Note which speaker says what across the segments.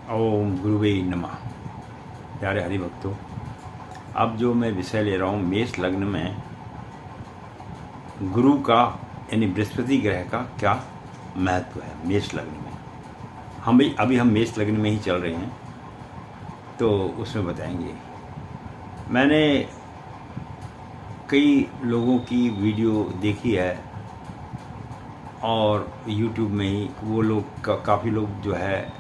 Speaker 1: ओम गुरुवे नमः। प्यारे हरि भक्तों, अब जो मैं विषय ले रहा हूँ, मेष लग्न में गुरु का यानी बृहस्पति ग्रह का क्या महत्व है। मेष लग्न में हम मेष लग्न में ही चल रहे हैं, तो उसमें बताएंगे। मैंने कई लोगों की वीडियो देखी है और YouTube में ही वो लोग काफ़ी लोग जो है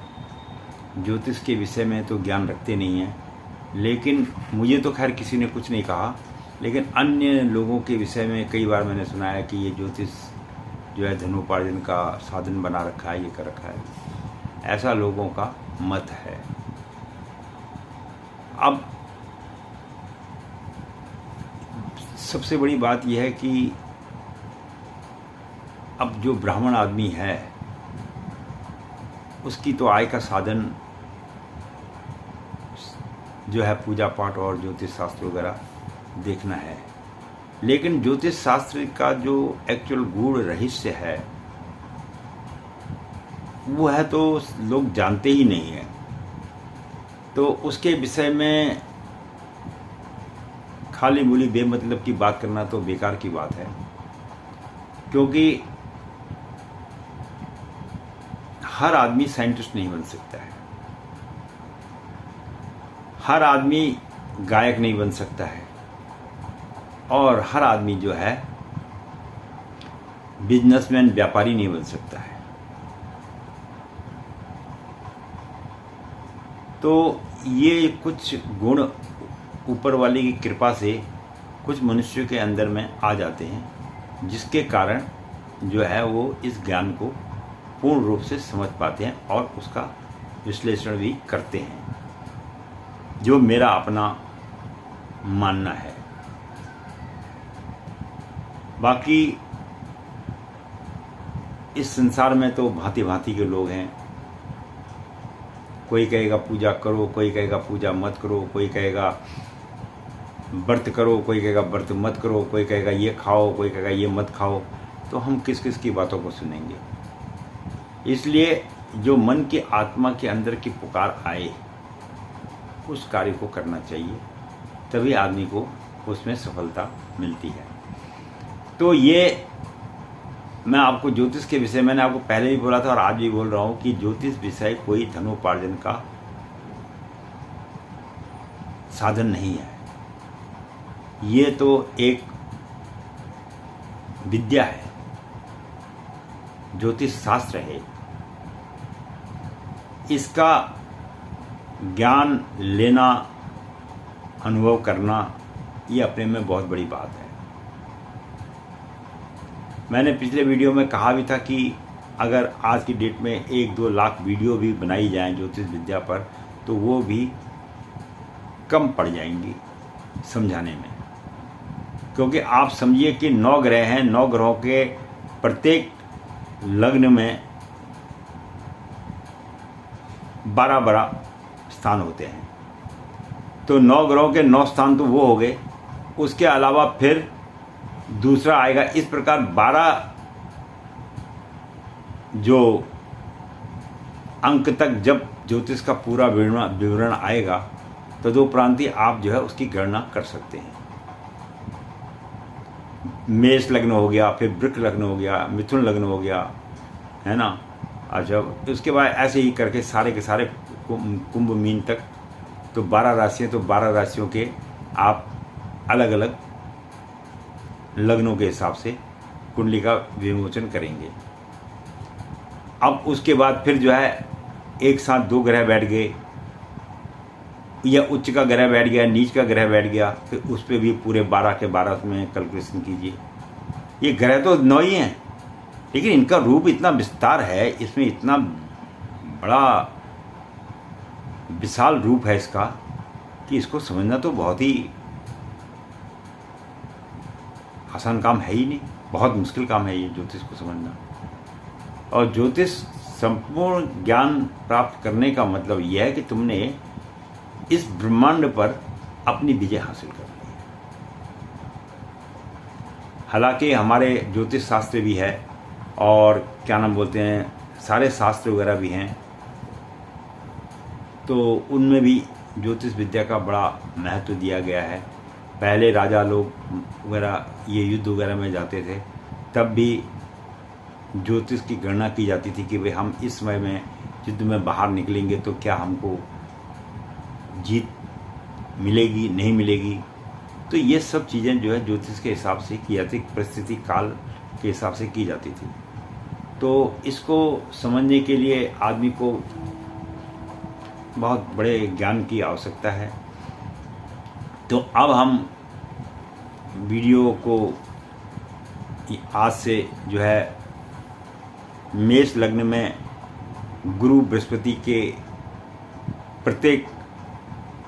Speaker 1: ज्योतिष के विषय में तो ज्ञान रखते नहीं हैं, लेकिन मुझे तो खैर किसी ने कुछ नहीं कहा, लेकिन अन्य लोगों के विषय में कई बार मैंने सुना है कि ये ज्योतिष जो है धनोपार्जन का साधन बना रखा है, ये कर रखा है। ऐसा लोगों का मत है। अब सबसे बड़ी बात यह है कि अब जो ब्राह्मण आदमी है उसकी तो आय का साधन जो है पूजा पाठ और ज्योतिष शास्त्र वगैरह देखना है, लेकिन ज्योतिष शास्त्र का जो एक्चुअल गूढ़ रहस्य है वो है तो लोग जानते ही नहीं है। तो उसके विषय में खाली मूली बेमतलब की बात करना तो बेकार की बात है, क्योंकि हर आदमी साइंटिस्ट नहीं बन सकता है, हर आदमी गायक नहीं बन सकता है, और हर आदमी जो है बिजनेसमैन व्यापारी नहीं बन सकता है। तो ये कुछ गुण ऊपर वाले की कृपा से कुछ मनुष्यों के अंदर में आ जाते हैं, जिसके कारण जो है वो इस ज्ञान को पूर्ण रूप से समझ पाते हैं और उसका विश्लेषण भी करते हैं, जो मेरा अपना मानना है। बाकी इस संसार में तो भांति भांति के लोग हैं। कोई कहेगा पूजा करो, कोई कहेगा पूजा मत करो, कोई कहेगा व्रत करो, कोई कहेगा व्रत मत करो, कोई कहेगा ये खाओ, कोई कहेगा ये मत खाओ। तो हम किस किस की बातों को सुनेंगे। इसलिए जो मन की आत्मा के अंदर की पुकार आए उस कार्य को करना चाहिए, तभी आदमी को उसमें सफलता मिलती है। तो ये मैं आपको ज्योतिष के विषय, मैंने आपको पहले भी बोला था और आज भी बोल रहा हूँ कि ज्योतिष विषय कोई धनोपार्जन का साधन नहीं है। ये तो एक विद्या है, ज्योतिष शास्त्र है। इसका ज्ञान लेना, अनुभव करना, ये अपने में बहुत बड़ी बात है। मैंने पिछले वीडियो में कहा भी था कि अगर आज की डेट में 1-2 लाख वीडियो भी बनाई जाएं ज्योतिष विद्या पर, तो वो भी कम पड़ जाएंगी समझाने में। क्योंकि आप समझिए कि 9 ग्रह हैं, 9 ग्रहों के प्रत्येक लग्न में 12 स्थान होते हैं। तो 9 ग्रहों के 9 स्थान तो वो हो गए, उसके अलावा फिर दूसरा आएगा। इस प्रकार 12 जो अंक तक जब ज्योतिष का पूरा विवरण आएगा तो दो प्रांति आप जो है उसकी गणना कर सकते हैं। मेष लग्न हो गया, फिर वृक्क लग्न हो गया, मिथुन लग्न हो गया, है ना। अच्छा, उसके बाद ऐसे ही करके सारे के सारे कुंभ मीन तक, तो 12 राशियाँ, तो 12 राशियों के आप अलग अलग लग्नों के हिसाब से कुंडली का विमोचन करेंगे। अब उसके बाद फिर जो है एक साथ 2 ग्रह बैठ गए, या उच्च का ग्रह बैठ गया, नीच का ग्रह बैठ गया, फिर उस पर भी पूरे 12 के 12 में कैलकुलेशन कीजिए। ये ग्रह तो 9 ही हैं, लेकिन इनका रूप इतना विस्तार है, इसमें इतना बड़ा विशाल रूप है इसका कि इसको समझना तो बहुत ही आसान काम है ही नहीं, बहुत मुश्किल काम है ये ज्योतिष को समझना। और ज्योतिष संपूर्ण ज्ञान प्राप्त करने का मतलब यह है कि तुमने इस ब्रह्मांड पर अपनी विजय हासिल कर ली है। हालांकि हमारे ज्योतिष शास्त्र भी है और क्या नाम बोलते हैं, सारे शास्त्र वगैरह भी हैं, तो उनमें भी ज्योतिष विद्या का बड़ा महत्व दिया गया है। पहले राजा लोग वगैरह ये युद्ध वगैरह में जाते थे, तब भी ज्योतिष की गणना की जाती थी कि भाई हम इस समय में युद्ध में बाहर निकलेंगे तो क्या हमको जीत मिलेगी नहीं मिलेगी। तो ये सब चीज़ें जो है ज्योतिष के हिसाब से की जाती, परिस्थिति काल के हिसाब से की जाती थी। तो इसको समझने के लिए आदमी को बहुत बड़े ज्ञान की आवश्यकता है। तो अब हम वीडियो को आज से जो है मेष लग्न में गुरु बृहस्पति के प्रत्येक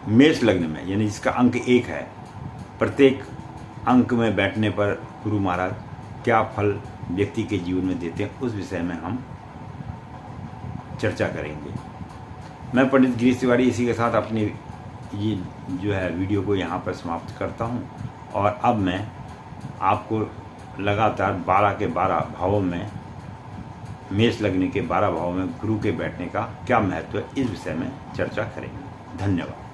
Speaker 1: मेष लग्न में, यानी जिसका अंक 1 है, प्रत्येक अंक में बैठने पर गुरु महाराज क्या फल व्यक्ति के जीवन में देते हैं, उस विषय में हम चर्चा करेंगे। मैं पंडित गिरीश तिवारी इसी के साथ अपनी ये जो है वीडियो को यहाँ पर समाप्त करता हूँ। और अब मैं आपको लगातार 12 के 12 भावों में, मेष लग्न के 12 भावों में गुरु के बैठने का क्या महत्व है, इस विषय में चर्चा करेंगे। धन्यवाद।